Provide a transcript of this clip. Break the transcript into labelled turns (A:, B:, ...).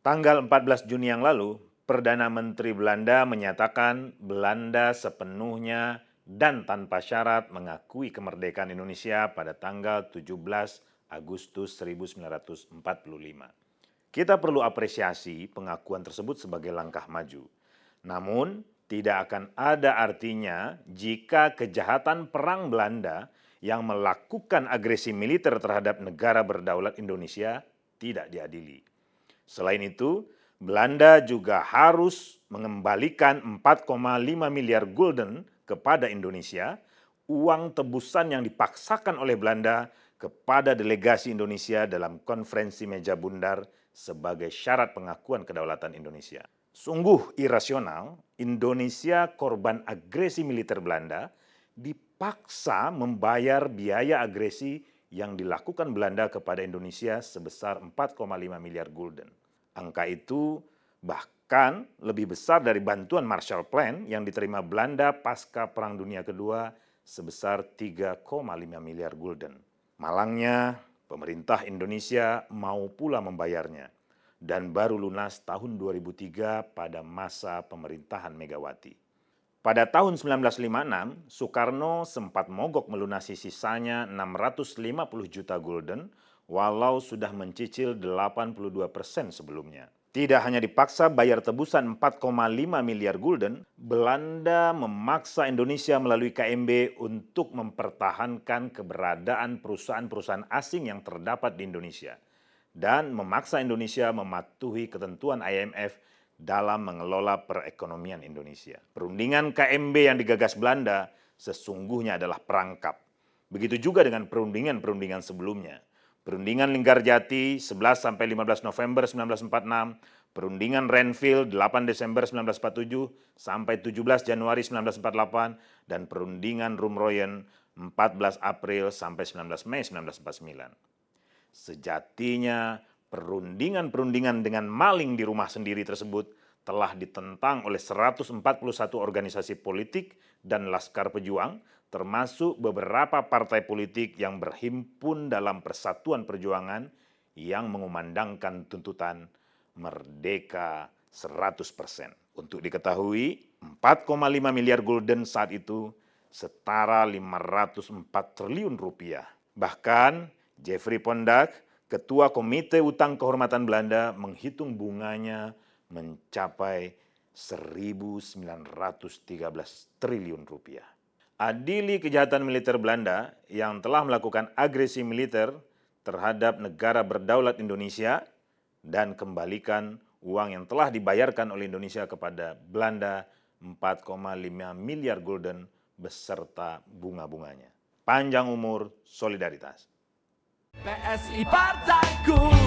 A: Tanggal 14 Juni yang lalu, Perdana Menteri Belanda menyatakan Belanda sepenuhnya dan tanpa syarat mengakui kemerdekaan Indonesia pada tanggal 17 Agustus 1945. Kita perlu apresiasi pengakuan tersebut sebagai langkah maju. Namun, tidak akan ada artinya jika kejahatan perang Belanda yang melakukan agresi militer terhadap negara berdaulat Indonesia tidak diadili. Selain itu, Belanda juga harus mengembalikan 4,5 miliar gulden kepada Indonesia, uang tebusan yang dipaksakan oleh Belanda kepada delegasi Indonesia dalam konferensi meja bundar sebagai syarat pengakuan kedaulatan Indonesia. Sungguh irasional, Indonesia korban agresi militer Belanda dipaksa membayar biaya agresi yang dilakukan Belanda kepada Indonesia sebesar 4,5 miliar gulden. Angka itu bahkan lebih besar dari bantuan Marshall Plan yang diterima Belanda pasca Perang Dunia Kedua sebesar 3,5 miliar gulden. Malangnya, pemerintah Indonesia mau pula membayarnya dan baru lunas tahun 2003 pada masa pemerintahan Megawati. Pada tahun 1956, Soekarno sempat mogok melunasi sisanya 650 juta gulden walau sudah mencicil 82% sebelumnya. Tidak hanya dipaksa bayar tebusan 4,5 miliar gulden, Belanda memaksa Indonesia melalui KMB untuk mempertahankan keberadaan perusahaan-perusahaan asing yang terdapat di Indonesia dan memaksa Indonesia mematuhi ketentuan IMF dalam mengelola perekonomian Indonesia. Perundingan KMB yang digagas Belanda sesungguhnya adalah perangkap. Begitu juga dengan perundingan-perundingan sebelumnya. Perundingan Linggarjati 11-15 November 1946, perundingan Renville 8 Desember 1947 sampai 17 Januari 1948, dan perundingan Rumroyen 14 April sampai 19 Mei 1949. Sejatinya, perundingan-perundingan dengan maling di rumah sendiri tersebut telah ditentang oleh 141 organisasi politik dan laskar pejuang, termasuk beberapa partai politik yang berhimpun dalam Persatuan Perjuangan yang mengumandangkan tuntutan merdeka 100%. Untuk diketahui, 4,5 miliar gulden saat itu setara 504 triliun rupiah. Bahkan, Jeffrey Pondak, Ketua Komite Utang Kehormatan Belanda, menghitung bunganya mencapai 1.913 triliun rupiah. Adili kejahatan militer Belanda yang telah melakukan agresi militer terhadap negara berdaulat Indonesia dan kembalikan uang yang telah dibayarkan oleh Indonesia kepada Belanda 4,5 miliar gulden beserta bunga-bunganya. Panjang umur, solidaritas.
B: PSI Partaiku.